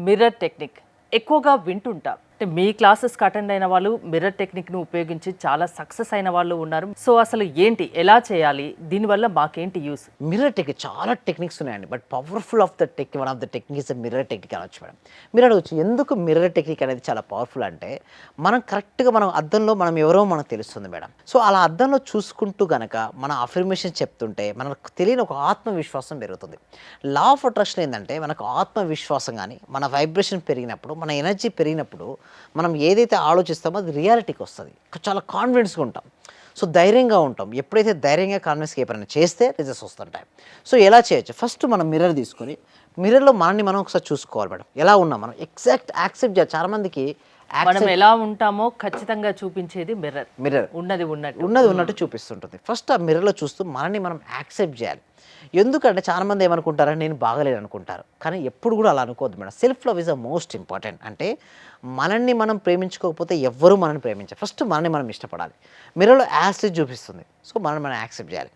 Mirror technique ఎక్కువగా వింటుంటా. అంటే మీ క్లాసెస్కి అటెండ్ అయిన వాళ్ళు మిర్రర్ టెక్నిక్ను ఉపయోగించి చాలా సక్సెస్ అయిన వాళ్ళు ఉన్నారు. సో అసలు ఏంటి, ఎలా చేయాలి, దీనివల్ల మాకేంటి యూస్? మిర్రర్ టెక్నిక్ చాలా టెక్నిక్స్ ఉన్నాయండి. But powerful of the one of the technique is mirror technique అనొచ్చు మేడం. మీరు అడగచ్చు ఎందుకు మిర్రర్ టెక్నిక్ అనేది చాలా పవర్ఫుల్ అంటే, మనం కరెక్ట్గా మనం అద్దంలో మనం ఎవరో మనకు తెలుస్తుంది మేడం. సో అలా అద్దంలో చూసుకుంటూ గనక మన అఫర్మేషన్ చెప్తుంటే మనకు తెలియని ఒక ఆత్మవిశ్వాసం పెరుగుతుంది. లా ఆఫ్ అట్రాక్షన్ ఏంటంటే, మనకు ఆత్మవిశ్వాసం కానీ మన వైబ్రేషన్ పెరిగినప్పుడు, మన ఎనర్జీ పెరిగినప్పుడు మనం ఏదైతే ఆలోచిస్తామో అది రియాలిటీకి వస్తుంది. చాలా కాన్ఫిడెన్స్గా ఉంటాం. సో ధైర్యంగా ఉంటాం. ఎప్పుడైతే ధైర్యంగా కాన్ఫిడెన్స్‌గా ఎప్పుడైనా చేస్తే రిజల్ట్స్ వస్తుంటాయి. సో ఎలా చేయొచ్చు? ఫస్ట్ మనం మిర్రర్ తీసుకొని, మిర్రర్‌లో మనల్ని మనం ఒకసారి చూసుకోవాలి మేడం. ఎలా ఉన్నాం మనం ఎగ్జాక్ట్ యాక్సెప్ట్ చేయాలి. చాలామందికి మనం ఎలా ఉంటామో ఖచ్చితంగా చూపించేది మిర్రర్. మిర్రర్ ఉన్నది ఉన్నట్టు ఉన్నట్టు చూపిస్తుంటుంది. ఫస్ట్ ఆ మిర్రర్‌లో చూస్తూ మనల్ని మనం యాక్సెప్ట్ చేయాలి. ఎందుకంటే చాలామంది ఏమనుకుంటారంటే నేను బాగలేను అనుకుంటారు. కానీ ఎప్పుడు కూడా అలా అనుకోవద్దు madam. Self love is the most important. అంటే మనల్ని మనం ప్రేమించుకోకపోతే ఎవ్వరూ మనల్ని ప్రేమించరు. ఫస్ట్ మనల్ని మనం ఇష్టపడాలి. మిర్రర్‌లో యాసిడ్ చూపిస్తుంది. సో మనల్ని మనం యాక్సెప్ట్ చేయాలి.